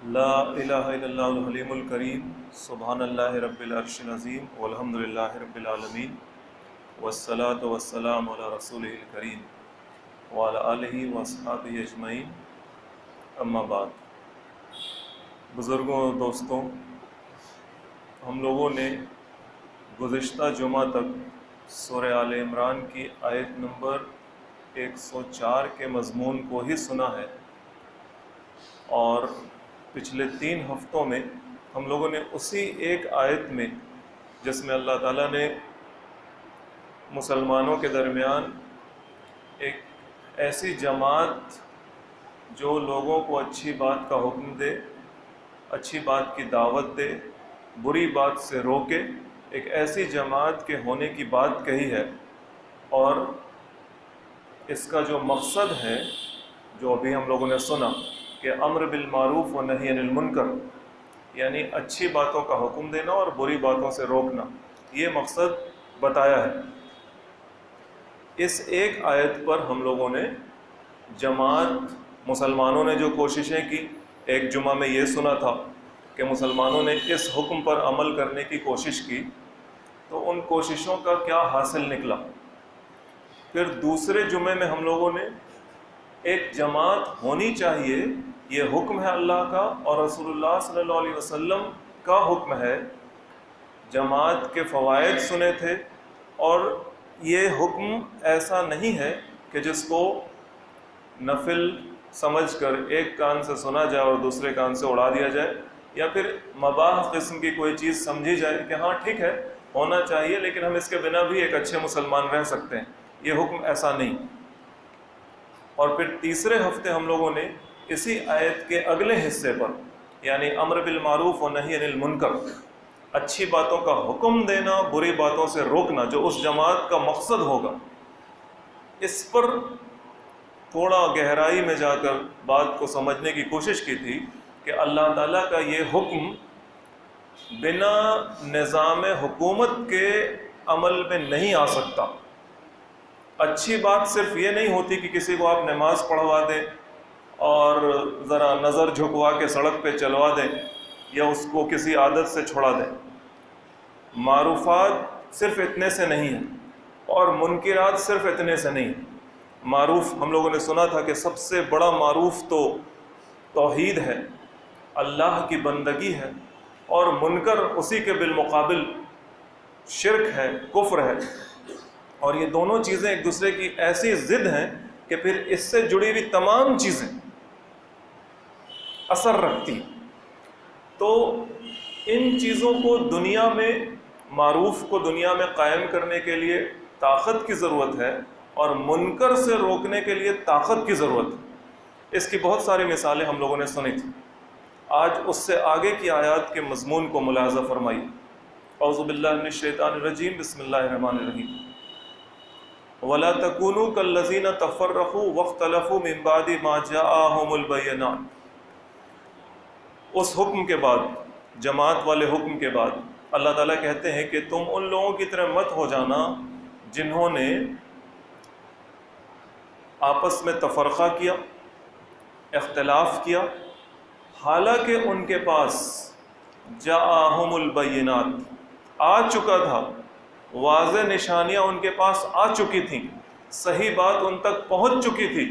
لا الہ الا اللہ الحلیم الکریم سبحان اللہ رب العرش العظیم والحمد للہ رب العالمین والصلاة والسلام علی رسولہ الکریم وعلی آلہ واصحابہ اجمعین، اما بعد۔ بزرگوں اور دوستوں، ہم لوگوں نے گزشتہ جمعہ تک سورہ آل عمران کی آیت نمبر 104 کے مضمون کو ہی سنا ہے، اور پچھلے 3 ہفتوں میں ہم لوگوں نے اسی ایک آیت میں، جس میں اللہ تعالیٰ نے مسلمانوں کے درمیان ایک ایسی جماعت جو لوگوں کو اچھی بات کا حکم دے، اچھی بات کی دعوت دے، بری بات سے روکے، ایک ایسی جماعت کے ہونے کی بات کہی ہے، اور اس کا جو مقصد ہے جو ابھی ہم لوگوں نے سنا کہ امر بالمعروف و نہی عن المنکر، یعنی اچھی باتوں کا حکم دینا اور بری باتوں سے روکنا، یہ مقصد بتایا ہے۔ اس ایک آیت پر ہم لوگوں نے جماعت، مسلمانوں نے جو کوششیں کی، ایک جمعہ میں یہ سنا تھا کہ مسلمانوں نے اس حکم پر عمل کرنے کی کوشش کی، تو ان کوششوں کا کیا حاصل نکلا۔ پھر دوسرے جمعے میں ہم لوگوں نے ایک جماعت ہونی چاہیے، یہ حکم ہے اللہ کا اور رسول اللہ صلی اللہ علیہ وسلم کا حکم ہے، جماعت کے فوائد سنے تھے، اور یہ حکم ایسا نہیں ہے کہ جس کو نفل سمجھ کر ایک کان سے سنا جائے اور دوسرے کان سے اڑا دیا جائے، یا پھر مباح قسم کی کوئی چیز سمجھی جائے کہ ہاں ٹھیک ہے ہونا چاہیے لیکن ہم اس کے بنا بھی ایک اچھے مسلمان رہ سکتے ہیں، یہ حکم ایسا نہیں۔ اور پھر تیسرے ہفتے ہم لوگوں نے اسی آیت کے اگلے حصے پر، یعنی امر بالمعروف و نہی عن المنکر، اچھی باتوں کا حکم دینا، بری باتوں سے روکنا، جو اس جماعت کا مقصد ہوگا، اس پر تھوڑا گہرائی میں جا کر بات کو سمجھنے کی کوشش کی تھی کہ اللہ تعالیٰ کا یہ حکم بنا نظام حکومت کے عمل میں نہیں آ سکتا۔ اچھی بات صرف یہ نہیں ہوتی کہ کسی کو آپ نماز پڑھوا دیں اور ذرا نظر جھکوا کے سڑک پہ چلوا دیں، یا اس کو کسی عادت سے چھڑا دیں۔ معروفات صرف اتنے سے نہیں ہیں، اور منکرات صرف اتنے سے نہیں ہیں۔ معروف ہم لوگوں نے سنا تھا کہ سب سے بڑا معروف تو توحید ہے، اللہ کی بندگی ہے، اور منکر اسی کے بالمقابل شرک ہے، کفر ہے، اور یہ دونوں چیزیں ایک دوسرے کی ایسی ضد ہیں کہ پھر اس سے جڑی ہوئی تمام چیزیں اثر رکھتی۔ تو ان چیزوں کو دنیا میں، معروف کو دنیا میں قائم کرنے کے لیے طاقت کی ضرورت ہے، اور منکر سے روکنے کے لیے طاقت کی ضرورت ہے۔ اس کی بہت ساری مثالیں ہم لوگوں نے سنی تھیں۔ آج اس سے آگے کی آیات کے مضمون کو ملاحظہ فرمائیے۔ اعوذ باللہ من الشیطان الرجیم، بسم اللہ الرحمن الرحیم۔ وَلَا تَكُونُوا كَالَّذِينَ تَفَرَّقُوا وَاخْتَلَفُوا مِن بَعْدِ مَا جَاءَهُمُ الْبَيِّنَاتُ۔ اس حکم کے بعد، جماعت والے حکم کے بعد، اللہ تعالیٰ کہتے ہیں کہ تم ان لوگوں کی طرح مت ہو جانا جنہوں نے آپس میں تفرقہ کیا، اختلاف کیا، حالانکہ ان کے پاس جاءہم البینات، آ چکا تھا، واضح نشانیاں ان کے پاس آ چکی تھیں، صحیح بات ان تک پہنچ چکی تھی۔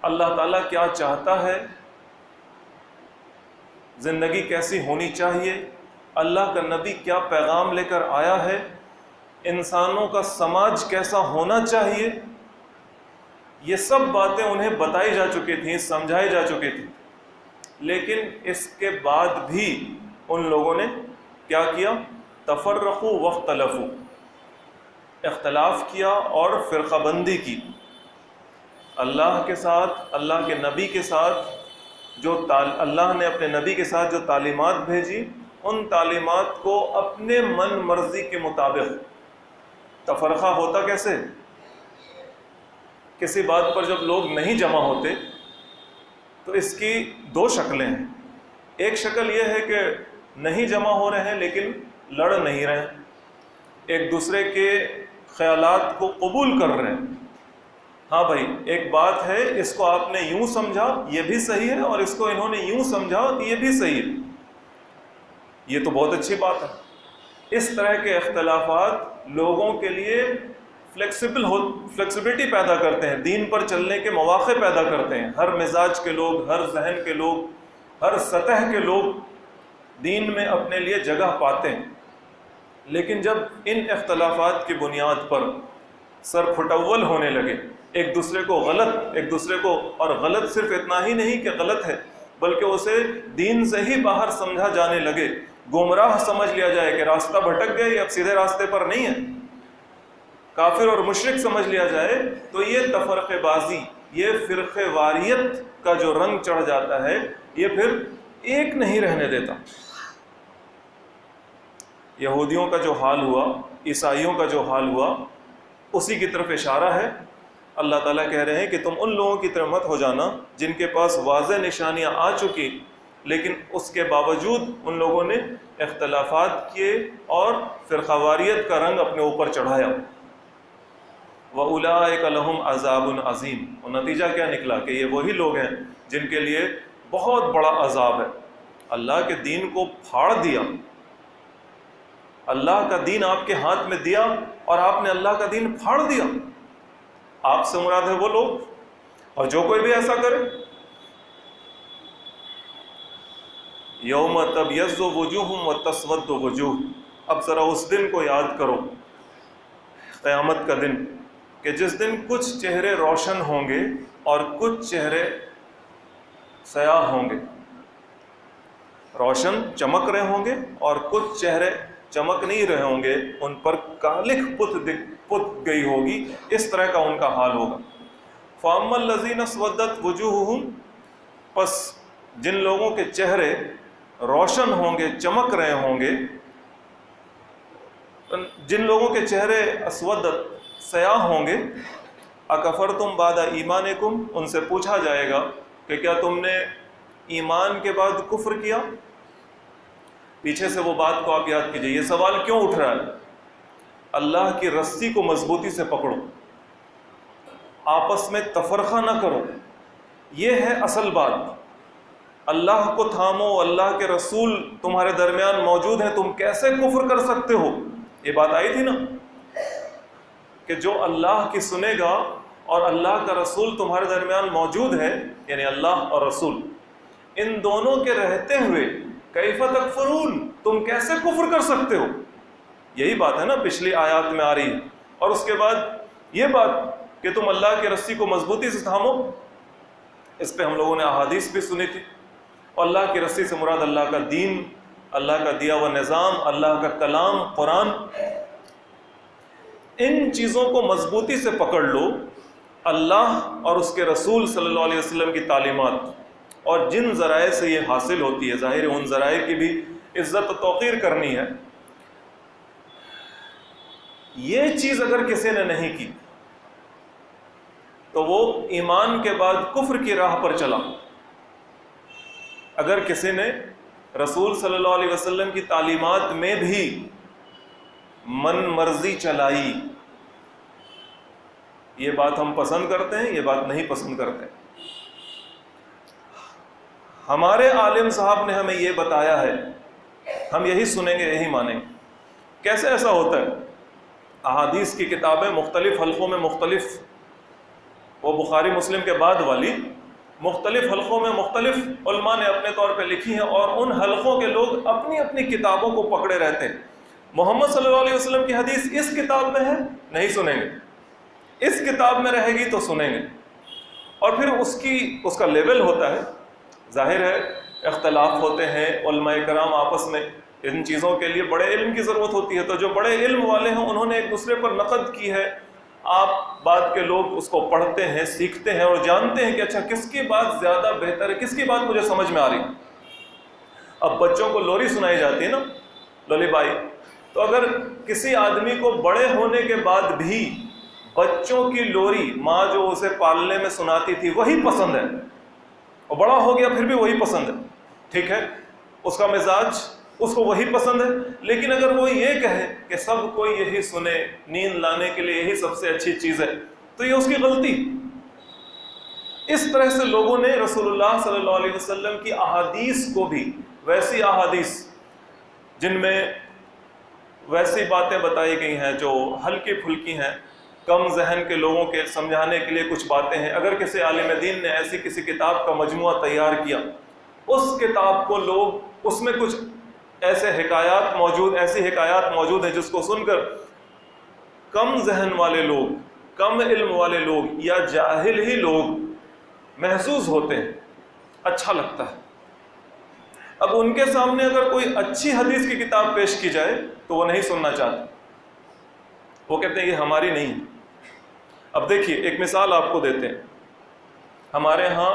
اللہ تعالیٰ کیا چاہتا ہے، زندگی کیسی ہونی چاہیے، اللہ کا نبی کیا پیغام لے کر آیا ہے، انسانوں کا سماج کیسا ہونا چاہیے، یہ سب باتیں انہیں بتائی جا چکی تھیں، سمجھائی جا چکی تھیں، لیکن اس کے بعد بھی ان لوگوں نے کیا کیا؟ تفرقوا واختلفوا، اختلاف کیا اور فرقہ بندی کی۔ اللہ کے ساتھ، اللہ کے نبی کے ساتھ جو اللہ نے اپنے نبی کے ساتھ جو تعلیمات بھیجی، ان تعلیمات کو اپنے من مرضی کے مطابق، تفرقہ ہوتا کیسے؟ کسی بات پر جب لوگ نہیں جمع ہوتے تو اس کی 2 شکلیں ہیں۔ ایک شکل یہ ہے کہ نہیں جمع ہو رہے ہیں لیکن لڑ نہیں رہے ہیں، ایک دوسرے کے خیالات کو قبول کر رہے ہیں، ہاں بھائی ایک بات ہے، اس کو آپ نے یوں سمجھا یہ بھی صحیح ہے، اور اس کو انہوں نے یوں سمجھا یہ بھی صحیح ہے، یہ تو بہت اچھی بات ہے۔ اس طرح کے اختلافات لوگوں کے لیے فلیکسیبلٹی پیدا کرتے ہیں، دین پر چلنے کے مواقع پیدا کرتے ہیں۔ ہر مزاج کے لوگ، ہر ذہن کے لوگ، ہر سطح کے لوگ دین میں اپنے لیے جگہ پاتے ہیں۔ لیکن جب ان اختلافات کی بنیاد پر سر پھٹول ہونے لگے، ایک دوسرے کو اور غلط صرف اتنا ہی نہیں کہ غلط ہے، بلکہ اسے دین سے ہی باہر سمجھا جانے لگے، گمراہ سمجھ لیا جائے کہ راستہ بھٹک گئے، اب سیدھے راستے پر نہیں ہے، کافر اور مشرک سمجھ لیا جائے، تو یہ تفرقہ بازی، یہ فرقہ واریت کا جو رنگ چڑھ جاتا ہے، یہ پھر ایک نہیں رہنے دیتا۔ یہودیوں کا جو حال ہوا، عیسائیوں کا جو حال ہوا، اسی کی طرف اشارہ ہے۔ اللہ تعالیٰ کہہ رہے ہیں کہ تم ان لوگوں کی طرح مت ہو جانا جن کے پاس واضح نشانیاں آ چکی، لیکن اس کے باوجود ان لوگوں نے اختلافات کیے اور فرقہ واریت کا رنگ اپنے اوپر چڑھایا۔ وَأُولَٰئِكَ لَهُمْ عَذَابٌ عَظِيمٌ، اور نتیجہ کیا نکلا کہ یہ وہی لوگ ہیں جن کے لیے بہت بڑا عذاب ہے۔ اللہ کے دین کو پھاڑ دیا، اللہ کا دین آپ کے ہاتھ میں دیا اور آپ نے اللہ کا دین پھاڑ دیا۔ آپ سے مراد ہے وہ لوگ، اور جو کوئی بھی ایسا کرے۔ یوم تبیض وجوہ وتسود وجوہ، اب ذرا اس دن کو یاد کرو، قیامت کا دن، کہ جس دن کچھ چہرے روشن ہوں گے اور کچھ چہرے سیاہ ہوں گے، روشن چمک رہے ہوں گے اور کچھ چہرے چمک نہیں رہے ہوں گے، ان پر کالکھ پت گئی ہوگی، اس طرح کا ان کا حال ہوگا۔ فَأَمَّا الَّذِينَ اسْوَدَّتْ وُجُوهُهُمْ، پس جن لوگوں کے چہرے روشن ہوں گے، چمک رہے ہوں گے، جن لوگوں کے چہرے اسودت سیاہ ہوں گے، اکفرتم بعد ایمانکم، ان سے پوچھا جائے گا کہ کیا تم نے ایمان کے بعد کفر کیا؟ پیچھے سے وہ بات کو آپ یاد کیجئے، یہ سوال کیوں اٹھ رہا ہے؟ اللہ کی رسی کو مضبوطی سے پکڑو، آپس میں تفرقہ نہ کرو، یہ ہے اصل بات۔ اللہ کو تھامو، اللہ کے رسول تمہارے درمیان موجود ہیں، تم کیسے کفر کر سکتے ہو؟ یہ بات آئی تھی نا کہ جو اللہ کی سنے گا اور اللہ کا رسول تمہارے درمیان موجود ہے، یعنی اللہ اور رسول، ان دونوں کے رہتے ہوئے کیف تکفرون، تم کیسے کفر کر سکتے ہو؟ یہی بات ہے نا پچھلی آیات میں آ رہی ہے۔ اور اس کے بعد یہ بات کہ تم اللہ کی رسی کو مضبوطی سے تھامو، اس پہ ہم لوگوں نے احادیث بھی سنی تھی۔ اور اللہ کی رسی سے مراد اللہ کا دین، اللہ کا دیا ہوا نظام، اللہ کا کلام قرآن، ان چیزوں کو مضبوطی سے پکڑ لو، اللہ اور اس کے رسول صلی اللہ علیہ وسلم کی تعلیمات، اور جن ذرائع سے یہ حاصل ہوتی ہے، ظاہر ہے ان ذرائع کی بھی عزت و توقیر کرنی ہے۔ یہ چیز اگر کسی نے نہیں کی تو وہ ایمان کے بعد کفر کی راہ پر چلا۔ اگر کسی نے رسول صلی اللہ علیہ وسلم کی تعلیمات میں بھی من مرضی چلائی، یہ بات ہم پسند کرتے ہیں، یہ بات نہیں پسند کرتے۔ ہمارے عالم صاحب نے ہمیں یہ بتایا ہے، ہم یہی سنیں گے، یہی مانیں گے۔ کیسے ایسا ہوتا ہے؟ احادیث کی کتابیں مختلف حلقوں میں مختلف، وہ بخاری مسلم کے بعد والی مختلف حلقوں میں مختلف علماء نے اپنے طور پہ لکھی ہیں، اور ان حلقوں کے لوگ اپنی اپنی کتابوں کو پکڑے رہتے ہیں۔ محمد صلی اللہ علیہ وسلم کی حدیث اس کتاب میں ہے، نہیں سنیں گے، اس کتاب میں رہے گی تو سنیں گے۔ اور پھر اس کا لیول ہوتا ہے، ظاہر ہے اختلاف ہوتے ہیں، علماء کرام آپس میں ان چیزوں کے لیے بڑے علم کی ضرورت ہوتی ہے، تو جو بڑے علم والے ہیں انہوں نے ایک دوسرے پر نقد کی ہے، آپ بعد کے لوگ اس کو پڑھتے ہیں، سیکھتے ہیں اور جانتے ہیں کہ اچھا کس کی بات زیادہ بہتر ہے، کس کی بات مجھے سمجھ میں آ رہی ہے۔ اب بچوں کو لوری سنائی جاتی ہے نا، لولی بائی، تو اگر کسی آدمی کو بڑے ہونے کے بعد بھی بچوں کی لوری ماں جو اسے پالنے میں سناتی تھی وہی پسند ہے، اور بڑا ہو گیا پھر بھی وہی پسند ہے، ٹھیک ہے، اس کا مزاج اس کو وہی پسند ہے۔ لیکن اگر وہ یہ کہے کہ سب کوئی یہی سنے، نیند لانے کے لیے یہی سب سے اچھی چیز ہے، تو یہ اس کی غلطی۔ اس طرح سے لوگوں نے رسول اللہ صلی اللہ علیہ وسلم کی احادیث کو بھی، ویسی احادیث جن میں ویسی باتیں بتائی گئی ہیں جو ہلکی پھلکی ہیں، کم ذہن کے لوگوں کے سمجھانے کے لیے کچھ باتیں ہیں، اگر کسی عالم دین نے ایسی کسی کتاب کا مجموعہ تیار کیا، اس کتاب کو لوگ، اس میں کچھ ایسی حکایات موجود ہیں جس کو سن کر کم ذہن والے لوگ، کم علم والے لوگ یا جاہل ہی لوگ محسوس ہوتے ہیں، اچھا لگتا ہے۔ اب ان کے سامنے اگر کوئی اچھی حدیث کی کتاب پیش کی جائے تو وہ نہیں سننا چاہتے، وہ کہتے ہیں یہ ہماری نہیں ہے۔ اب دیکھیے ایک مثال آپ کو دیتے ہیں، ہمارے ہاں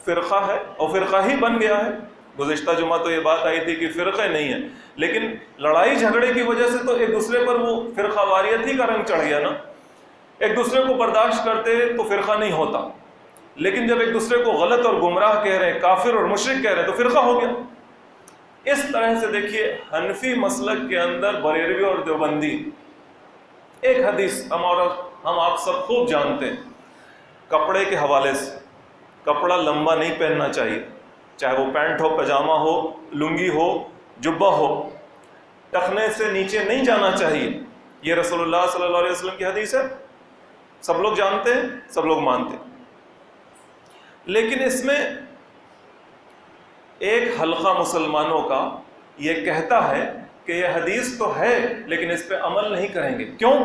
فرقہ ہے اور فرقہ ہی بن گیا ہے۔ گزشتہ جمعہ تو یہ بات آئی تھی کہ فرقے نہیں ہیں، لیکن لڑائی جھگڑے کی وجہ سے تو ایک دوسرے پر وہ فرقہ واریت ہی کا رنگ چڑھ گیا نا۔ ایک دوسرے کو برداشت کرتے تو فرقہ نہیں ہوتا، لیکن جب ایک دوسرے کو غلط اور گمراہ کہہ رہے ہیں، کافر اور مشرک کہہ رہے ہیں، تو فرقہ ہو گیا۔ اس طرح سے دیکھیے حنفی مسلک کے اندر بریلوی اور دیوبندی، ایک حدیث ہم آپ سب خوب جانتے ہیں، کپڑے کے حوالے سے، کپڑا لمبا نہیں پہننا چاہیے، چاہے وہ پینٹ ہو، پاجامہ ہو، لنگی ہو، جبہ ہو، ٹخنے سے نیچے نہیں جانا چاہیے۔ یہ رسول اللہ صلی اللہ علیہ وسلم کی حدیث ہے، سب لوگ جانتے ہیں، سب لوگ مانتے ہیں۔ لیکن اس میں ایک حلقہ مسلمانوں کا یہ کہتا ہے کہ یہ حدیث تو ہے لیکن اس پہ عمل نہیں کریں گے۔ کیوں؟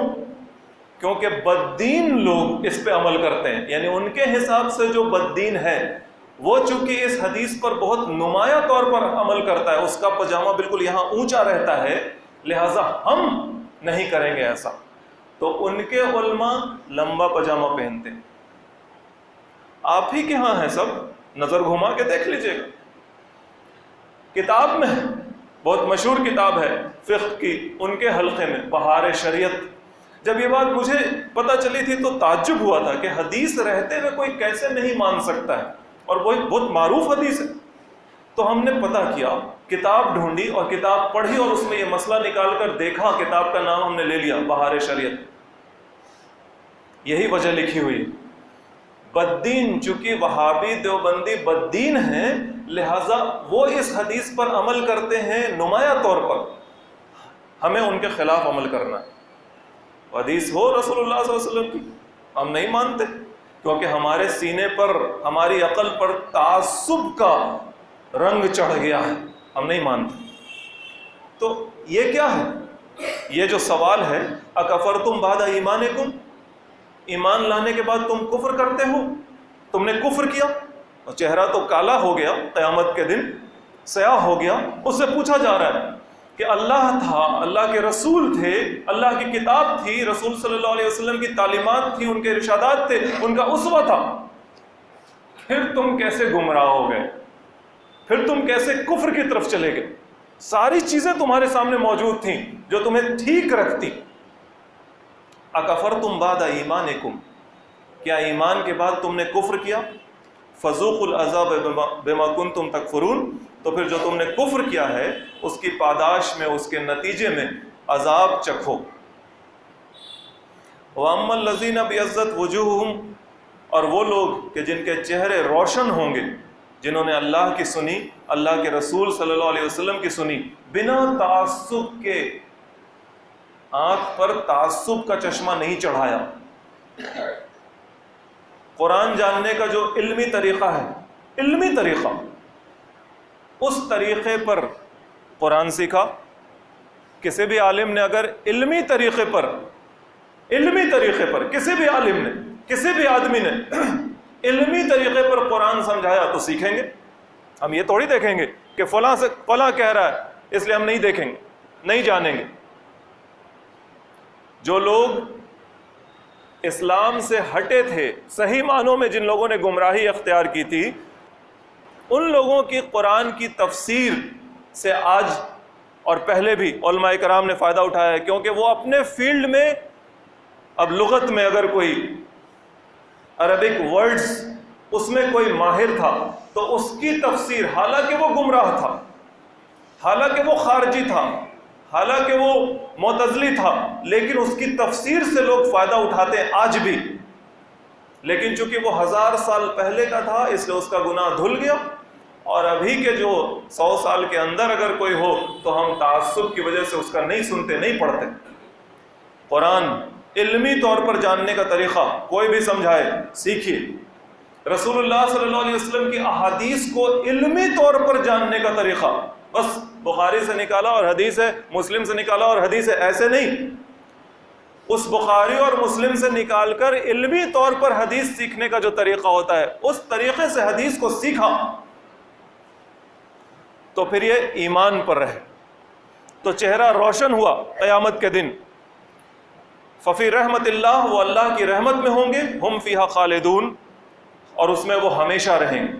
کیونکہ بددین لوگ اس پہ عمل کرتے ہیں، یعنی ان کے حساب سے جو بددین ہے وہ چونکہ اس حدیث پر بہت نمایاں طور پر عمل کرتا ہے، اس کا پاجامہ بالکل یہاں اونچا رہتا ہے، لہٰذا ہم نہیں کریں گے ایسا، تو ان کے علماء لمبا پاجامہ پہنتے ہیں۔ آپ ہی کے ہاں ہیں سب، نظر گھما کے دیکھ لیجئے گا، کتاب میں بہت مشہور کتاب ہے فقہ کی، ان کے حلقے میں بہار شریعت، جب یہ بات مجھے پتہ چلی تھی تو تعجب ہوا تھا کہ حدیث رہتے ہوئے کوئی کیسے نہیں مان سکتا ہے، اور وہ بہت معروف حدیث ہے۔ تو ہم نے پتہ کیا، کتاب ڈھونڈی اور کتاب پڑھی اور اس میں یہ مسئلہ نکال کر دیکھا، کتاب کا نام ہم نے لے لیا بہار شریعت، یہی وجہ لکھی ہوئی۔ بددین، چونکہ وہابی دیوبندی بددین ہیں، لہٰذا وہ اس حدیث پر عمل کرتے ہیں نمایاں طور پر، ہمیں ان کے خلاف عمل کرنا ہے۔ حدیث ہو رسول اللہ صلی اللہ علیہ وسلم کی، ہم نہیں مانتے، کیونکہ ہمارے سینے پر، ہماری عقل پر تعصب کا رنگ چڑھ گیا ہے، ہم نہیں مانتے۔ تو یہ کیا ہے؟ یہ جو سوال ہے، اکفرتم بعد ایمانکم، ایمان لانے کے بعد تم کفر کرتے ہو، تم نے کفر کیا، اور چہرہ تو کالا ہو گیا، قیامت کے دن سیاہ ہو گیا۔ اس سے پوچھا جا رہا ہے کہ اللہ تھا، اللہ کے رسول تھے، اللہ کی کتاب تھی، رسول صلی اللہ علیہ وسلم کی تعلیمات تھی، ان کے ارشادات تھے، ان کا اسوہ تھا، پھر تم کیسے گمراہ ہو گئے؟ پھر تم کیسے کفر کی طرف چلے گئے؟ ساری چیزیں تمہارے سامنے موجود تھیں جو تمہیں ٹھیک رکھتی۔ اکفرتم بعد ایمانکم، کیا ایمان کے بعد تم نے کفر کیا؟ فذوقوا العذاب بما کنتم تکفرون، تو پھر جو تم نے کفر کیا ہے اس کی پاداش میں، اس کے نتیجے میں عذاب چکھو۔ وَأَمَّا الَّذِينَ بِيَضَّتْ وُجُوهُهُمْ، اور وہ لوگ کہ جن کے چہرے روشن ہوں گے، جنہوں نے اللہ کی سنی، اللہ کے رسول صلی اللہ علیہ وسلم کی سنی، بنا تعصب کے، آنکھ پر تعصب کا چشمہ نہیں چڑھایا۔ قرآن جاننے کا جو علمی طریقہ ہے، علمی طریقہ، اس طریقے پر قرآن سیکھا۔ کسی بھی عالم نے اگر علمی طریقے پر کسی بھی عالم نے، کسی بھی آدمی نے علمی طریقے پر قرآن سمجھایا تو سیکھیں گے۔ ہم یہ تھوڑی دیکھیں گے کہ فلاں سے فلاں کہہ رہا ہے اس لیے ہم نہیں دیکھیں گے، نہیں جانیں گے۔ جو لوگ اسلام سے ہٹے تھے، صحیح معنوں میں جن لوگوں نے گمراہی اختیار کی تھی، ان لوگوں کی قرآن کی تفسیر سے آج اور پہلے بھی علماء کرام نے فائدہ اٹھایا ہے، کیونکہ وہ اپنے فیلڈ میں، اب لغت میں اگر کوئی عربک ورڈز اس میں کوئی ماہر تھا تو اس کی تفسیر، حالانکہ وہ گمراہ تھا، حالانکہ وہ خارجی تھا، حالانکہ وہ معتزلی تھا، لیکن اس کی تفسیر سے لوگ فائدہ اٹھاتے ہیں آج بھی۔ لیکن چونکہ وہ 1000 سال پہلے کا تھا اس لیے اس کا گناہ دھل گیا، اور ابھی کے جو 100 سال کے اندر اگر کوئی ہو تو ہم تعصب کی وجہ سے اس کا نہیں سنتے، نہیں پڑھتے۔ قرآن علمی طور پر جاننے کا طریقہ کوئی بھی سمجھائے سیکھیے، رسول اللہ صلی اللہ علیہ وسلم کی احادیث کو علمی طور پر جاننے کا طریقہ، بس بخاری سے نکالا اور حدیث ہے، مسلم سے نکالا اور حدیث ہے، ایسے نہیں۔ اس بخاری اور مسلم سے نکال کر علمی طور پر حدیث سیکھنے کا جو طریقہ ہوتا ہے اس طریقے سے حدیث کو سیکھا تو پھر یہ ایمان پر رہے تو چہرہ روشن ہوا قیامت کے دن۔ ففی رحمت اللہ، وہ اللہ کی رحمت میں ہوں گے، ہم فیہا خالدون، اور اس میں وہ ہمیشہ رہیں گے۔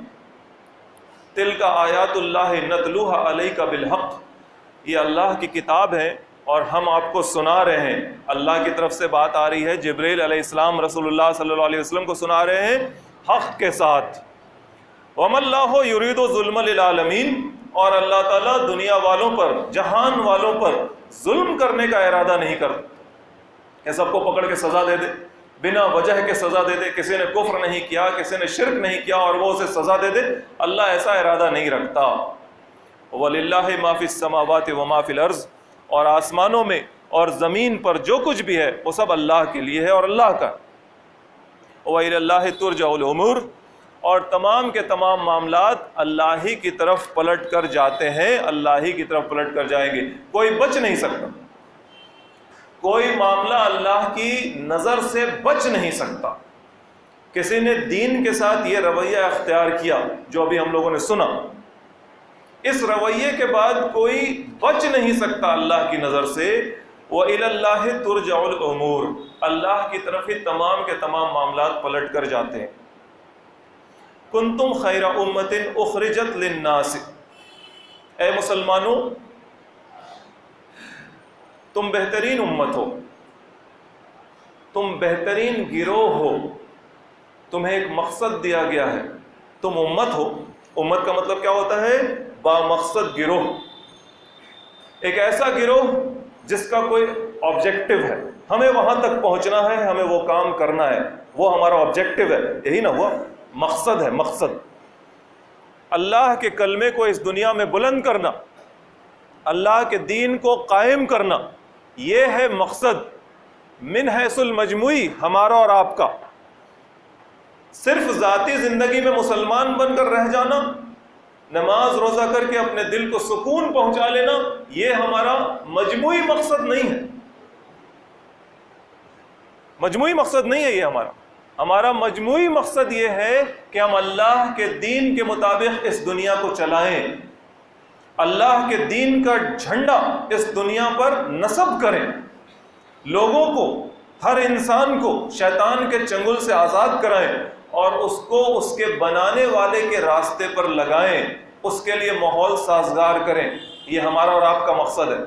تلک آیات اللہ نتلوہا علیک بالحق، یہ اللہ کی کتاب ہے اور ہم آپ کو سنا رہے ہیں۔ اللہ کی طرف سے بات آ رہی ہے، جبریل علیہ السلام رسول اللہ صلی اللہ علیہ وسلم کو سنا رہے ہیں حق کے ساتھ۔ وَمَا اللَّهُ يُرِيدُ ظُلْمًا لِلْعَالَمِينَ، اور اللہ تعالیٰ دنیا والوں پر، جہان والوں پر ظلم کرنے کا ارادہ نہیں کرتا کہ سب کو پکڑ کے سزا دے دے، بنا وجہ کے سزا دے دے، کسی نے کفر نہیں کیا، کسی نے شرک نہیں کیا اور وہ اسے سزا دے دے، اللہ ایسا ارادہ نہیں رکھتا۔ وَلِلَّهِ مَا فِي السَّمَاوَاتِ وَمَا فِي الْأَرْضِ، اور آسمانوں میں اور زمین پر جو کچھ بھی ہے وہ سب اللہ کے لیے ہے اور اللہ کا۔ وَإِلَى اللَّهِ تُرْجَعُ الْأُمُورُ، اور تمام کے تمام معاملات اللہ ہی کی طرف پلٹ کر جاتے ہیں، اللہ ہی کی طرف پلٹ کر جائیں گے، کوئی بچ نہیں سکتا، کوئی معاملہ اللہ کی نظر سے بچ نہیں سکتا۔ کسی نے دین کے ساتھ یہ رویہ اختیار کیا جو ابھی ہم لوگوں نے سنا، اس رویے کے بعد کوئی بچ نہیں سکتا اللہ کی نظر سے۔ وَإِلَى اللَّهِ تُرْجَعُ الْأُمُورُ، اللہ کی طرف ہی تمام کے تمام معاملات پلٹ کر جاتے ہیں۔ کنتم خیر امت اخرجت للناس، اے مسلمانوں تم بہترین امت ہو، تم بہترین گروہ ہو، تمہیں ایک مقصد دیا گیا ہے، تم امت ہو۔ امت کا مطلب کیا ہوتا ہے؟ با مقصد گروہ، ایک ایسا گروہ جس کا کوئی آبجیکٹو ہے، ہمیں وہاں تک پہنچنا ہے، ہمیں وہ کام کرنا ہے، وہ ہمارا آبجیکٹو ہے، یہی نہ ہوا، مقصد ہے، مقصد اللہ کے کلمے کو اس دنیا میں بلند کرنا، اللہ کے دین کو قائم کرنا، یہ ہے مقصد۔ من حیث المجموعی ہمارا اور آپ کا، صرف ذاتی زندگی میں مسلمان بن کر رہ جانا، نماز روزہ کر کے اپنے دل کو سکون پہنچا لینا، یہ ہمارا مجموعی مقصد نہیں ہے، مجموعی مقصد نہیں ہے یہ ہمارا مجموعی مقصد یہ ہے کہ ہم اللہ کے دین کے مطابق اس دنیا کو چلائیں، اللہ کے دین کا جھنڈا اس دنیا پر نصب کریں، لوگوں کو، ہر انسان کو شیطان کے چنگل سے آزاد کرائیں اور اس کو اس کے بنانے والے کے راستے پر لگائیں، اس کے لیے ماحول سازگار کریں، یہ ہمارا اور آپ کا مقصد ہے۔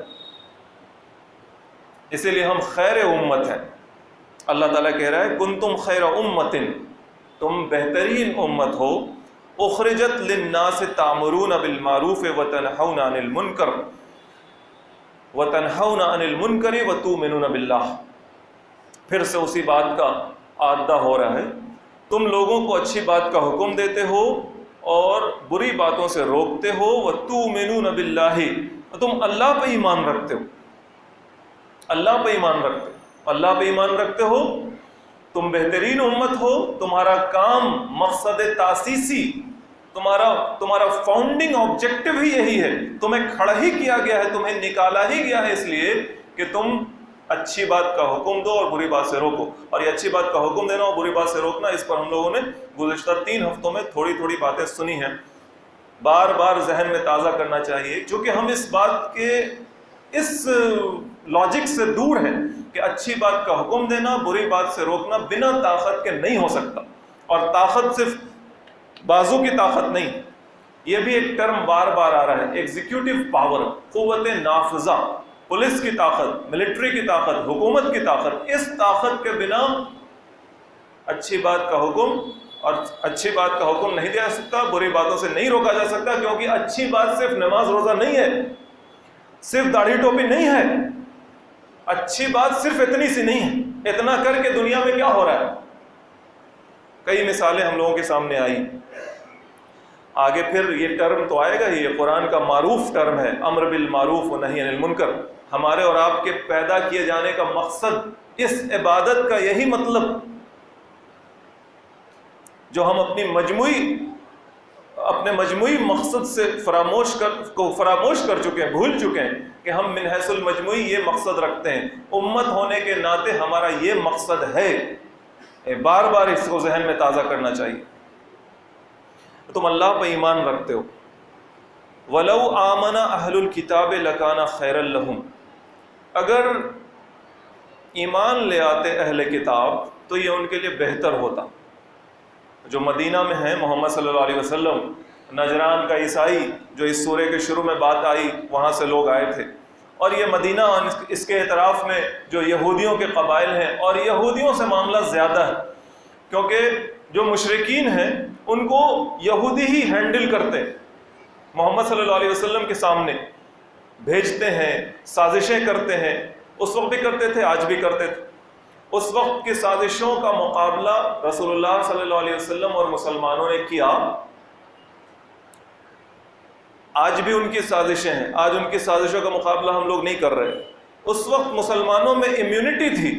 اسی لیے ہم خیر امت ہیں۔ اللہ تعالیٰ کہہ رہا ہے کنتم خیر امت، تم بہترین امت ہو، اخرجت للناس تأمرون بالمعروف وتنہون عن المنکر وتؤمنون باللہ۔ پھر سے اسی بات کا اعادہ ہو رہا ہے، تم لوگوں کو اچھی بات کا حکم دیتے ہو اور بری باتوں سے روکتے ہو، وتؤمنون باللہ، تم اللہ پہ ایمان رکھتے ہو، اللہ پہ ایمان رکھتے ہو، اللہ پہ ایمان رکھتے ہو، تم بہترین امت ہو، تمہارا کام مقصد تاسیسی، تمہارا فاؤنڈنگ آبجیکٹو ہی یہی ہے، تمہیں کھڑا ہی کیا گیا ہے، تمہیں نکالا ہی گیا ہے اس لیے کہ تم اچھی بات کا حکم دو اور بری بات سے روکو۔ اور یہ اچھی بات کا حکم دینا اور بری بات سے روکنا، اس پر ہم لوگوں نے گزشتہ 3 ہفتوں میں تھوڑی تھوڑی باتیں سنی ہیں، بار بار ذہن میں تازہ کرنا چاہیے، چونکہ ہم اس بات کے اس لاجک سے دور ہیں کہ اچھی بات کا حکم دینا، بری بات سے روکنا بنا طاقت کے نہیں ہو سکتا، اور طاقت صرف بازو کی طاقت نہیں، یہ بھی ایک ٹرم بار بار آ رہا ہے، ایگزیکیوٹو پاور، قوت نافذہ، پولیس کی طاقت، ملٹری کی طاقت، حکومت کی طاقت، اس طاقت کے بنا اچھی بات کا حکم اور اچھی بات کا حکم نہیں دیا جا سکتا، بری باتوں سے نہیں روکا جا سکتا، کیونکہ اچھی بات صرف نماز روزہ نہیں ہے، صرف داڑھی ٹوپی نہیں ہے، اچھی بات صرف اتنی سی نہیں ہے، اتنا کر کے دنیا میں کیا ہو رہا ہے، کئی مثالیں ہم لوگوں کے سامنے آئی. آگے پھر یہ ٹرم تو آئے گا ہی، یہ قرآن کا معروف ٹرم ہے، امر بالمعروف و نہی عن المنکر. ہمارے اور آپ کے پیدا کیے جانے کا مقصد، اس عبادت کا یہی مطلب جو ہم اپنے مجموعی مقصد سے فراموش کر چکے ہیں، بھول چکے ہیں کہ ہم من حیث المجموعی یہ مقصد رکھتے ہیں. امت ہونے کے ناطے ہمارا یہ مقصد ہے، بار بار اس کو ذہن میں تازہ کرنا چاہیے. تم اللہ پہ ایمان رکھتے ہو. وَلَوْ آمَنَ أَهْلُ الْكِتَابِ لَكَانَ خَيْرًا لَهُمْ، اگر ایمان لے آتے اہل کتاب تو یہ ان کے لیے بہتر ہوتا. جو مدینہ میں ہیں محمد صلی اللہ علیہ وسلم، نجران کا عیسائی جو اس سورے کے شروع میں بات آئی وہاں سے لوگ آئے تھے، اور یہ مدینہ اس کے اعتراف میں جو یہودیوں کے قبائل ہیں، اور یہودیوں سے معاملہ زیادہ ہے کیونکہ جو مشرکین ہیں ان کو یہودی ہی ہینڈل کرتے ہیں. محمد صلی اللہ علیہ وسلم کے سامنے بھیجتے ہیں، سازشیں کرتے ہیں. اس وقت بھی کرتے تھے، آج بھی کرتے تھے. اس وقت کی سازشوں کا مقابلہ رسول اللہ صلی اللہ علیہ وسلم اور مسلمانوں نے کیا. آج بھی ان کی سازشیں ہیں، آج ان کی سازشوں کا مقابلہ ہم لوگ نہیں کر رہے. اس وقت مسلمانوں میں امیونٹی تھی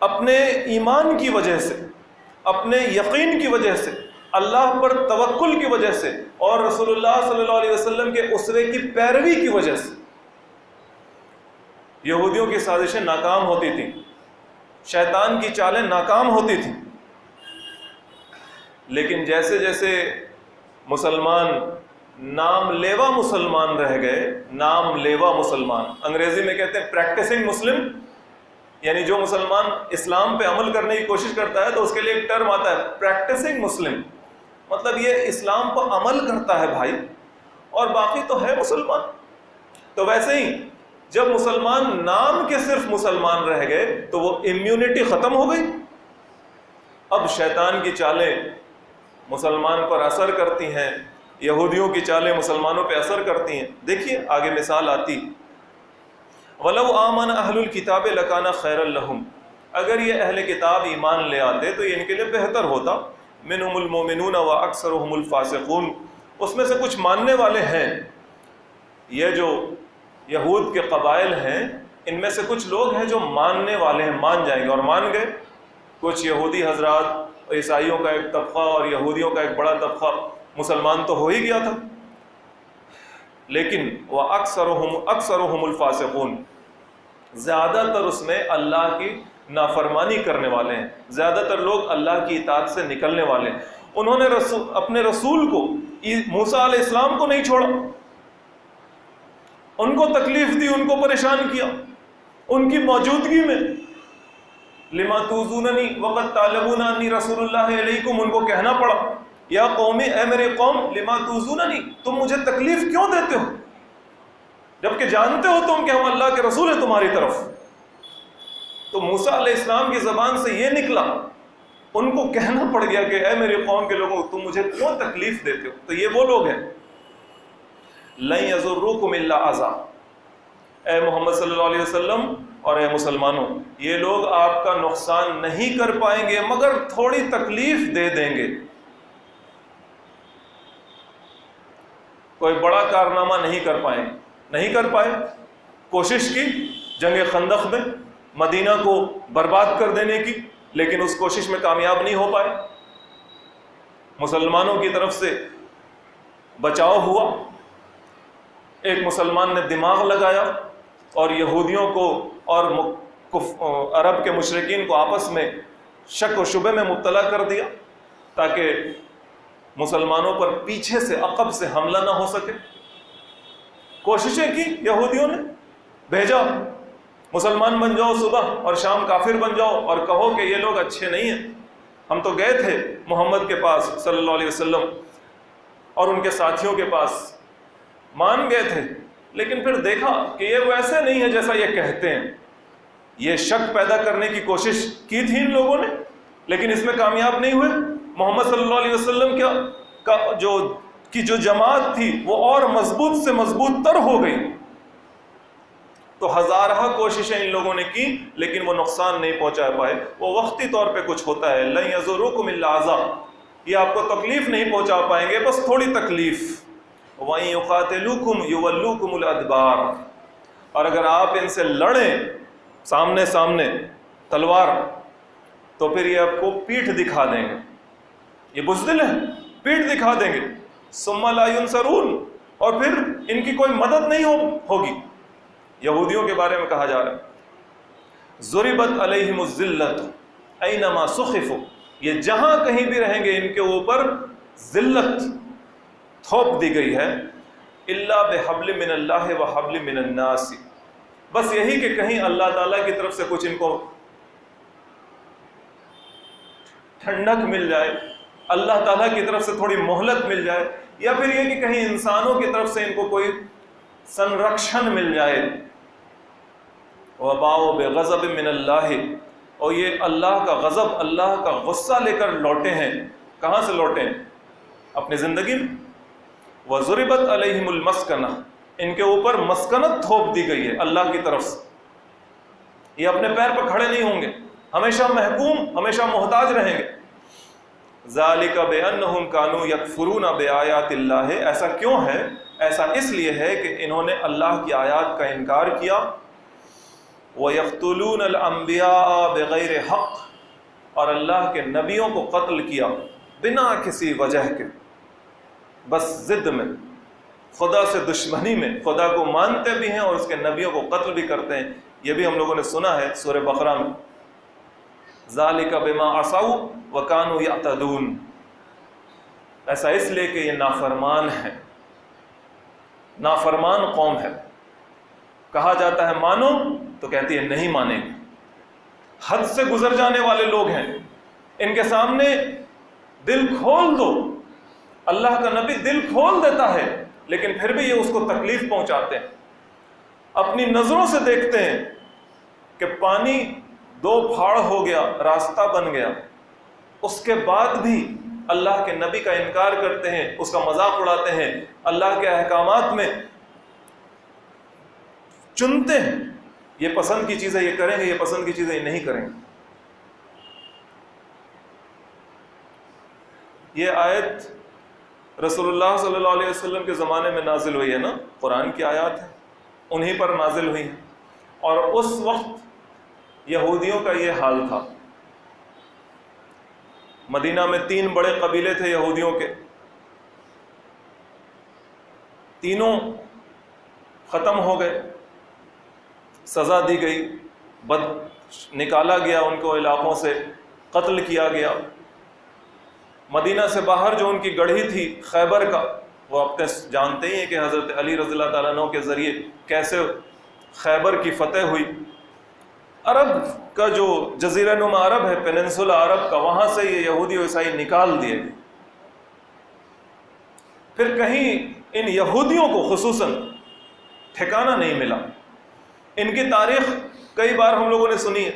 اپنے ایمان کی وجہ سے، اپنے یقین کی وجہ سے، اللہ پر توکل کی وجہ سے، اور رسول اللہ صلی اللہ علیہ وسلم کے اسوے کی پیروی کی وجہ سے. یہودیوں کی سازشیں ناکام ہوتی تھیں، شیطان کی چالیں ناکام ہوتی تھیں. لیکن جیسے جیسے مسلمان نام لیوا مسلمان رہ گئے، نام لیوا مسلمان، انگریزی میں کہتے ہیں پریکٹسنگ مسلم، یعنی جو مسلمان اسلام پہ عمل کرنے کی کوشش کرتا ہے تو اس کے لیے ایک ٹرم آتا ہے پریکٹسنگ مسلم، مطلب یہ اسلام پر عمل کرتا ہے بھائی، اور باقی تو ہے مسلمان. تو ویسے ہی جب مسلمان نام کے صرف مسلمان رہ گئے تو وہ امیونٹی ختم ہو گئی. اب شیطان کی چالیں مسلمان پر اثر کرتی ہیں، یہودیوں کی چالیں مسلمانوں پہ اثر کرتی ہیں. دیکھیے آگے مثال آتی. وَلَوْ آمَنَ أَهْلُ الْكِتَابِ لَكَانَ خَيْرًا لَهُمْ، اگر یہ اہل کتاب ایمان لے آتے تو یہ ان کے لیے بہتر ہوتا. مِنْهُمُ الْمُؤْمِنُونَ وَأَكْثَرُهُمُ الْفَاسِقُونَ، اس میں سے کچھ ماننے والے ہیں. یہ جو یہود کے قبائل ہیں ان میں سے کچھ لوگ ہیں جو ماننے والے ہیں، مان جائیں گے، اور مان گئے. کچھ یہودی حضرات، عیسائیوں کا ایک طبقہ اور یہودیوں کا ایک بڑا طبقہ مسلمان تو ہو ہی گیا تھا، لیکن وَأَكْثَرُهُمُ الْفَاسِقُونَ، زیادہ تر اس میں اللہ کی نافرمانی کرنے والے ہیں، زیادہ تر لوگ اللہ کی اطاعت سے نکلنے والے ہیں. انہوں نے اپنے رسول کو، موسیٰ علیہ السلام کو نہیں چھوڑا، ان کو تکلیف دی، ان کو پریشان کیا ان کی موجودگی میں. لما توزوننی وقد تعلمون انی رسول اللہ علیکم، ان کو کہنا پڑا یا قومی، اے میرے قوم، لما توزوننی، تم مجھے تکلیف کیوں دیتے ہو جبکہ جانتے ہو تم کہ ہم اللہ کے رسول ہیں تمہاری طرف. تو موسیٰ علیہ السلام کی زبان سے یہ نکلا، ان کو کہنا پڑ گیا کہ اے میرے قوم کے لوگوں تم مجھے کیوں تکلیف دیتے ہو. تو یہ وہ لوگ ہیں. لن یضروکم الا اذی، اے محمد صلی اللہ علیہ وسلم اور اے مسلمانوں، یہ لوگ آپ کا نقصان نہیں کر پائیں گے مگر تھوڑی تکلیف دے دیں گے. کوئی بڑا کارنامہ نہیں کر پائیں، نہیں کر پائے. کوشش کی جنگ خندق میں مدینہ کو برباد کر دینے کی، لیکن اس کوشش میں کامیاب نہیں ہو پائے. مسلمانوں کی طرف سے بچاؤ ہوا، ایک مسلمان نے دماغ لگایا اور یہودیوں کو اور عرب کے مشرکین کو آپس میں شک و شبہ میں مبتلا کر دیا تاکہ مسلمانوں پر پیچھے سے عقب سے حملہ نہ ہو سکے. کوششیں کی یہودیوں نے، بھیجا مسلمان بن جاؤ صبح اور شام کافر بن جاؤ اور کہو کہ یہ لوگ اچھے نہیں ہیں. ہم تو گئے تھے محمد کے پاس صلی اللہ علیہ وسلم اور ان کے ساتھیوں کے پاس، مان گئے تھے، لیکن پھر دیکھا کہ یہ ویسے نہیں ہے جیسا یہ کہتے ہیں. یہ شک پیدا کرنے کی کوشش کی تھی ان لوگوں نے، لیکن اس میں کامیاب نہیں ہوئے. محمد صلی اللہ علیہ وسلم کی جو جماعت تھی وہ اور مضبوط سے مضبوط تر ہو گئی. تو ہزارہ کوششیں ان لوگوں نے کی لیکن وہ نقصان نہیں پہنچا پائے. وہ وقتی طور پہ کچھ ہوتا ہے. لن یضروکم الا اذی، یہ آپ کو تکلیف نہیں پہنچا پائیں گے، بس تھوڑی تکلیف. وَإِن يُقَاتِلُوكُمْ يُوَلُّوكُمُ الْأَدْبَارَ، اور اگر آپ ان سے لڑیں سامنے سامنے تلوار، تو پھر یہ آپ کو پیٹھ دکھا دیں گے. یہ بزدل ہیں، پیٹھ دکھا دیں گے. ثُمَّ لَا يُنصَرُونَ، اور پھر ان کی کوئی مدد نہیں ہوگی. یہودیوں کے بارے میں کہا جا رہا ہے ضُرِبَتْ عَلَيْهِمُ الذِّلَّةُ أَيْنَمَا سُخِفُوا، یہ جہاں کہیں بھی رہیں گے ان کے اوپر ذلت تھوپ دی گئی ہے. الا بحبل من اللہ وحبل من الناس، بس یہی کہ کہیں اللہ تعالیٰ کی طرف سے کچھ ان کو ٹھنڈک مل جائے، اللہ تعالیٰ کی طرف سے تھوڑی مہلت مل جائے، یا پھر یہ کہ کہیں انسانوں کی طرف سے ان کو کوئی سنرکشن مل جائے. وباؤ بغضب من اللہ، اور یہ اللہ کا غضب، اللہ کا غصہ لے کر لوٹے ہیں. کہاں سے لوٹے ہیں؟ اپنی زندگی میں. وَضُرِبَتْ عَلَيْهِمُ الْمَسْكَنَةُ، ان کے اوپر مسکنت تھوپ دی گئی ہے اللہ کی طرف سے. یہ اپنے پیر پر کھڑے نہیں ہوں گے، ہمیشہ محکوم، ہمیشہ محتاج رہیں گے. ذَلِكَ بِأَنَّهُمْ كَانُوا يَكْفُرُونَ بِآيَاتِ اللَّهِ، ایسا کیوں ہے؟ ایسا اس لیے ہے کہ انہوں نے اللہ کی آیات کا انکار کیا. وَيَقْتُلُونَ الْأَنْبِيَاءَ بِغَيْرِ حَقٍّ، اور اللہ کے نبیوں کو قتل کیا بنا کسی وجہ کے، بس ضد میں، خدا سے دشمنی میں. خدا کو مانتے بھی ہیں اور اس کے نبیوں کو قتل بھی کرتے ہیں. یہ بھی ہم لوگوں نے سنا ہے سورہ بقرہ میں. ذَلِكَ بِمَا عَصَوْا وَكَانُوا يَعْتَدُونَ، ایسا اس لیے کہ یہ نافرمان ہے، نافرمان قوم ہے. کہا جاتا ہے مانو تو کہتی ہے نہیں مانیں گے. حد سے گزر جانے والے لوگ ہیں، ان کے سامنے دل کھول دو. اللہ کا نبی دل کھول دیتا ہے لیکن پھر بھی یہ اس کو تکلیف پہنچاتے ہیں. اپنی نظروں سے دیکھتے ہیں کہ پانی 2 پھاڑ ہو گیا، راستہ بن گیا، اس کے بعد بھی اللہ کے نبی کا انکار کرتے ہیں، اس کا مذاق اڑاتے ہیں، اللہ کے احکامات میں چنتے ہیں یہ پسند کی چیزیں یہ کریں گے، یہ پسند کی چیزیں یہ نہیں کریں گے. یہ آیت رسول اللہ صلی اللہ علیہ وسلم کے زمانے میں نازل ہوئی ہے نا، قرآن کی آیات ہیں، انہی پر نازل ہوئی ہیں. اور اس وقت یہودیوں کا یہ حال تھا. مدینہ میں 3 بڑے قبیلے تھے یہودیوں کے، تینوں ختم ہو گئے، سزا دی گئی، نکالا گیا ان کو علاقوں سے، قتل کیا گیا. مدینہ سے باہر جو ان کی گڑھی تھی خیبر کا، وہ اپنے جانتے ہی ہیں کہ حضرت علی رضی اللہ تعالیٰ عنہ کے ذریعے کیسے خیبر کی فتح ہوئی. عرب کا جو جزیرہ نما عرب ہے، پیننسولا عرب کا، وہاں سے یہ یہودی و عیسائی نکال دیے گئے. پھر کہیں ان یہودیوں کو خصوصاً ٹھکانہ نہیں ملا. ان کی تاریخ کئی بار ہم لوگوں نے سنی ہے.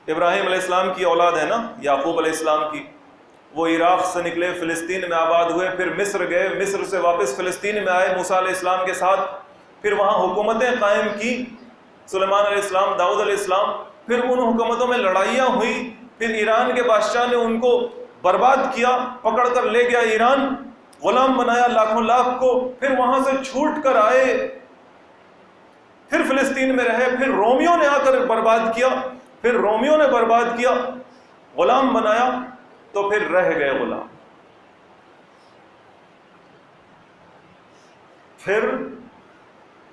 ابراہیم علیہ السلام کی اولاد ہے نا، یعقوب علیہ السلام کی، وہ عراق سے نکلے، فلسطین میں آباد ہوئے، پھر مصر گئے، مصر سے واپس فلسطین میں آئے موسیٰ علیہ السلام کے ساتھ، پھر وہاں حکومتیں قائم کی، سلیمان علیہ السلام، داؤد علیہ السلام. پھر ان حکومتوں میں لڑائیاں ہوئی، پھر ایران کے بادشاہ نے ان کو برباد کیا، پکڑ کر لے گیا ایران، غلام بنایا لاکھوں لاکھ کو. پھر وہاں سے چھوٹ کر آئے، پھر فلسطین میں رہے، پھر رومیوں نے آ کر برباد کیا، پھر رومیوں نے برباد کیا، غلام بنایا، تو پھر رہ گئے غلام. پھر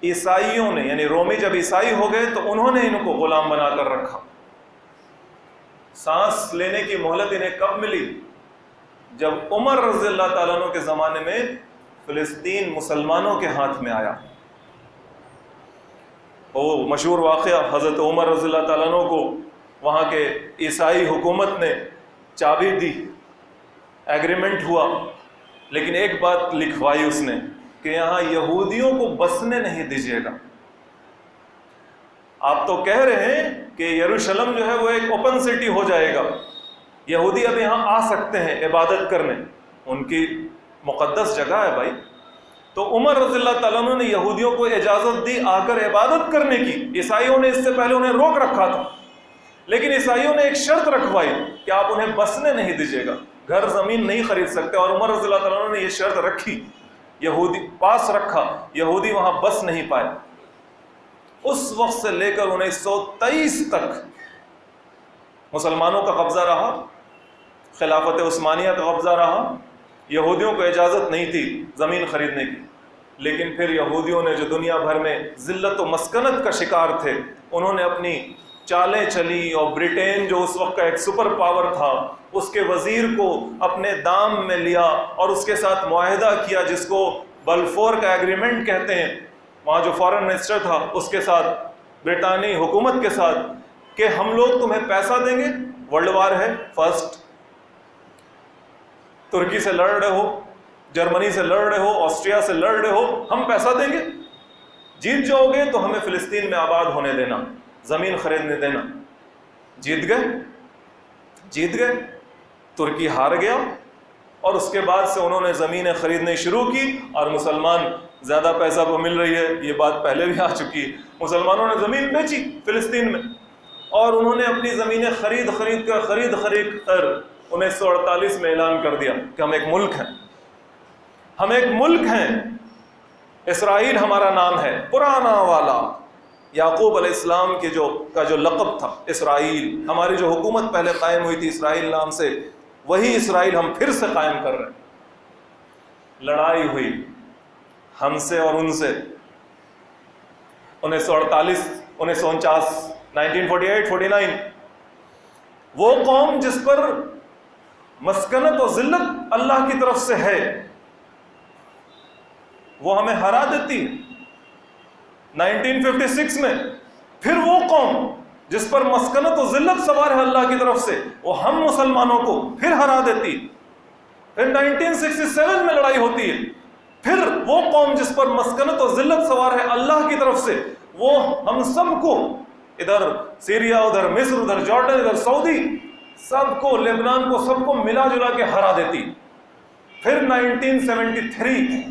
عیسائیوں نے، یعنی رومی جب عیسائی ہو گئے تو انہوں نے ان کو غلام بنا کر رکھا. سانس لینے کی مہلت انہیں کب ملی؟ جب عمر رضی اللہ تعالیٰ عنہ کے زمانے میں فلسطین مسلمانوں کے ہاتھ میں آیا. وہ مشہور واقعہ، حضرت عمر رضی اللہ تعالیٰ عنہ کو وہاں کے عیسائی حکومت نے چابی دی، ایگریمنٹ ہوا، لیکن ایک بات لکھوائی اس نے کہ یہاں یہودیوں کو بسنے نہیں دیجیے گا. آپ تو کہہ رہے ہیں کہ یروشلم جو ہے وہ ایک اوپن سٹی ہو جائے گا، یہودی اب یہاں آ سکتے ہیں عبادت کرنے، ان کی مقدس جگہ ہے بھائی، تو عمر رضی اللہ تعالیٰ عنہ نے یہودیوں کو اجازت دی آ کر عبادت کرنے کی. عیسائیوں نے اس سے پہلے انہیں روک رکھا تھا، لیکن عیسائیوں نے ایک شرط رکھوائی کہ آپ انہیں بسنے نہیں دیجیے گا، گھر زمین نہیں خرید سکتے. اور عمر رضی اللہ تعالیٰ عنہ نے یہ شرط رکھی، یہودی پاس رکھا، یہودی وہاں بس نہیں پائے. اس وقت سے لے کر 1923 تک مسلمانوں کا قبضہ رہا، خلافت عثمانیہ کا قبضہ رہا. یہودیوں کو اجازت نہیں تھی زمین خریدنے کی، لیکن پھر یہودیوں نے جو دنیا بھر میں ذلت و مسکنت کا شکار تھے، انہوں نے اپنی چالیں چلی، اور برٹین جو اس وقت کا ایک سپر پاور تھا، اس کے وزیر کو اپنے دام میں لیا اور اس کے ساتھ معاہدہ کیا جس کو بلفور کا ایگریمنٹ کہتے ہیں. وہاں جو فارن منسٹر تھا اس کے ساتھ، برطانوی حکومت کے ساتھ، کہ ہم لوگ تمہیں پیسہ دیں گے. ورلڈ وار ہے فرسٹ، ترکی سے لڑ رہے ہو، جرمنی سے لڑ رہے ہو، آسٹریا سے لڑ رہے ہو، ہم پیسہ دیں گے، جیت جاؤ گے تو ہمیں فلسطین میں آباد ہونے دینا، زمین خریدنے دینا. جیت گئے. ترکی ہار گیا، اور اس کے بعد سے انہوں نے زمینیں خریدنے شروع کی، اور مسلمان زیادہ پیسہ کو مل رہی ہے، یہ بات پہلے بھی آ چکی ہے. مسلمانوں نے زمین بیچی فلسطین میں، اور انہوں نے اپنی زمینیں خرید کر 1948 میں اعلان کر دیا کہ ہم ایک ملک ہیں. اسرائیل ہمارا نام ہے، پرانا والا یعقوب علیہ السلام کے جو لقب تھا اسرائیل. ہماری جو حکومت پہلے قائم ہوئی تھی اسرائیل نام سے، وہی اسرائیل ہم پھر سے قائم کر رہے ہیں. لڑائی ہوئی ہم سے اور ان سے 1948 1949 1948-49. وہ قوم جس پر مسکنت و ذلت اللہ کی طرف سے ہے، وہ ہمیں ہرا دیتی ہے. 1956 میں پھر وہ قوم جس پر مسکنت و ذلت سوار ہے اللہ کی طرف سے، وہ ہم مسلمانوں کو پھر ہرا دیتی. پھر 1967 میں لڑائی ہوتی ہے، پھر وہ قوم جس پر مسکنت و ذلت سوار ہے اللہ کی طرف سے، وہ ہم سب کو، ادھر سیریا، ادھر مصر، ادھر جارڈن، ادھر سعودی، سب کو، لبنان کو، سب کو ملا جلا کے ہرا دیتی. پھر 1973،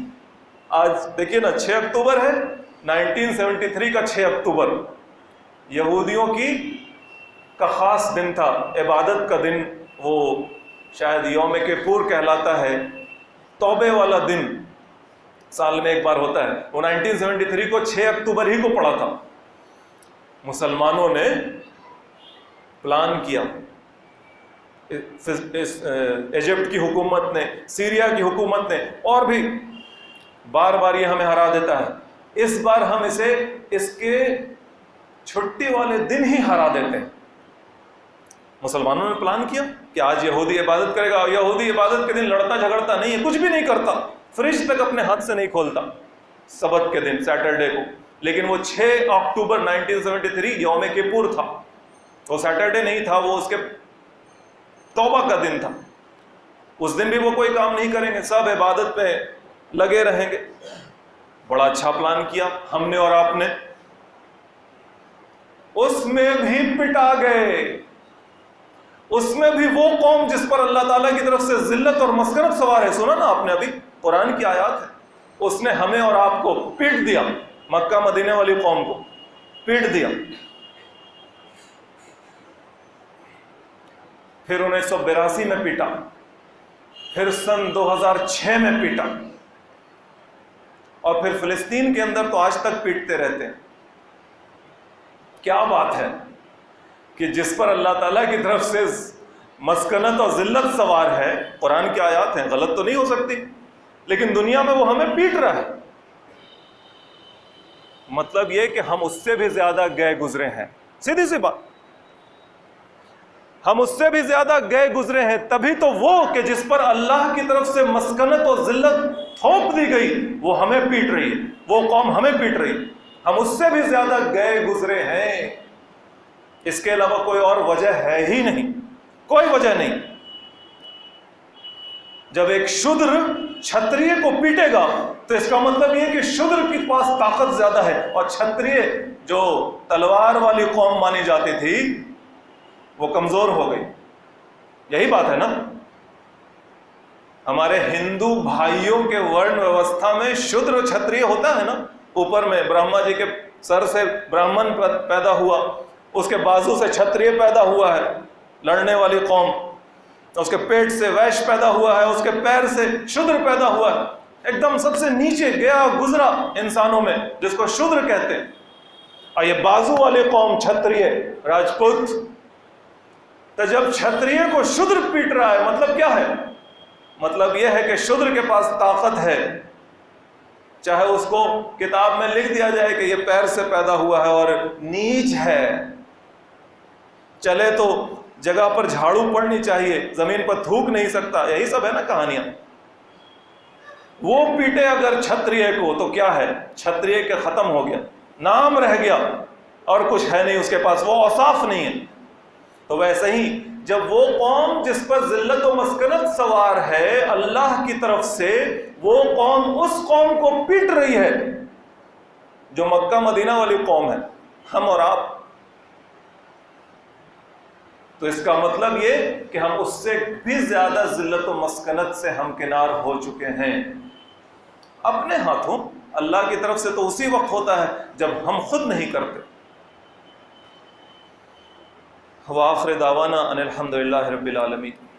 آج دیکھیے نا 6 اکتوبر ہے، 1973 کا 6 اکتوبر یہودیوں کا خاص دن تھا، عبادت کا دن. وہ شاید یوم کپور کہلاتا ہے، توبے والا دن، سال میں ایک بار ہوتا ہے. وہ 1973 کو 6 اکتوبر ہی کو پڑا تھا. مسلمانوں نے پلان کیا، ایجپٹ کی حکومت نے، سیریا کی حکومت نے، اور بھی بار بار یہ ہمیں ہرا دیتا ہے. اس بار ہم اسے اس کے چھٹی والے دن ہی ہرا دیتے ہیں. مسلمانوں نے پلان کیا کہ آج یہودی عبادت کرے گا. یہودی عبادت کے دن لڑتا جھگڑتا نہیں ہے، کچھ بھی نہیں کرتا، فریج تک اپنے ہاتھ سے نہیں کھولتا سبت کے دن، سیٹرڈے کو. لیکن وہ 6 اکتوبر 1973 یوم کپور تھا. وہ سیٹرڈے نہیں تھا، وہ اس کے توبہ کا دن تھا. اس دن بھی وہ کوئی کام نہیں کریں گے، سب عبادت میں لگے رہیں گے. بڑا اچھا پلان کیا ہم نے اور آپ نے. اس میں بھی پٹا گئے. اس میں بھی وہ قوم جس پر اللہ تعالیٰ کی طرف سے ذلت اور مسکنت سوار ہے، سنا نا آپ نے ابھی قرآن کی آیات ہے، اس نے ہمیں اور آپ کو پیٹ دیا. مکہ مدینہ والی قوم کو پیٹ دیا. پھر 1982 میں پیٹا، پھر سن 2006 میں پیٹا، اور پھر فلسطین کے اندر تو آج تک پیٹتے رہتے ہیں. کیا بات ہے کہ جس پر اللہ تعالیٰ کی طرف سے مسکنت اور ذلت سوار ہے، قرآن کی آیات ہیں، غلط تو نہیں ہو سکتی، لیکن دنیا میں وہ ہمیں پیٹ رہا ہے. مطلب یہ کہ ہم اس سے بھی زیادہ گئے گزرے ہیں. سیدھی سی بات، ہم اس سے بھی زیادہ گئے گزرے ہیں. تبھی تو وہ کہ جس پر اللہ کی طرف سے مسکنت اور ذلت تھوپ دی گئی، وہ ہمیں پیٹ رہی ہے، وہ قوم ہمیں پیٹ رہی ہے. ہم اس سے بھی زیادہ گئے گزرے ہیں. اس کے علاوہ کوئی اور وجہ ہے ہی نہیں، کوئی وجہ نہیں. جب ایک شودر چھتریے کو پیٹے گا تو اس کا مطلب یہ کہ شودر کے پاس طاقت زیادہ ہے، اور چھتریے جو تلوار والی قوم مانی جاتی تھی وہ کمزور ہو گئی. یہی بات ہے نا. ہمارے ہندو بھائیوں کے ورن ویوستھا میں شودر چھتریہ ہوتا ہے نا، اوپر میں برہما جی کے سر سے برہمن پیدا ہوا، اس کے بازو سے چھتریہ پیدا ہوا ہے لڑنے والی قوم، اس کے پیٹ سے ویش پیدا ہوا ہے، اس کے پیر سے شودر پیدا ہوا ہے، ایک دم سب سے نیچے گیا گزرا انسانوں میں جس کو شودر کہتے ہیں، اور یہ بازو والی قوم چھتریہ راجپوت۔ تو جب چھتریہ کو شودر پیٹ رہا ہے مطلب کیا ہے؟ مطلب یہ ہے کہ شودر کے پاس طاقت ہے، چاہے اس کو کتاب میں لکھ دیا جائے کہ یہ پیر سے پیدا ہوا ہے اور نیچ ہے، چلے تو جگہ پر جھاڑو پڑنی چاہیے، زمین پر تھوک نہیں سکتا، یہی سب ہے نا کہانیاں۔ وہ پیٹے اگر چھتریہ کو تو کیا ہے؟ چھتریہ کے ختم ہو گیا، نام رہ گیا اور کچھ ہے نہیں اس کے پاس، وہ اوصاف نہیں ہے۔ تو ویسے ہی جب وہ قوم جس پر ذلت و مسکنت سوار ہے اللہ کی طرف سے، وہ قوم اس قوم کو پیٹ رہی ہے جو مکہ مدینہ والی قوم ہے، ہم اور آپ، تو اس کا مطلب یہ کہ ہم اس سے بھی زیادہ ذلت و مسکنت سے ہمکنار ہو چکے ہیں اپنے ہاتھوں۔ اللہ کی طرف سے تو اسی وقت ہوتا ہے جب ہم خود نہیں کرتے۔ وآخر دعوانا ان الحمد للہ رب العالمین۔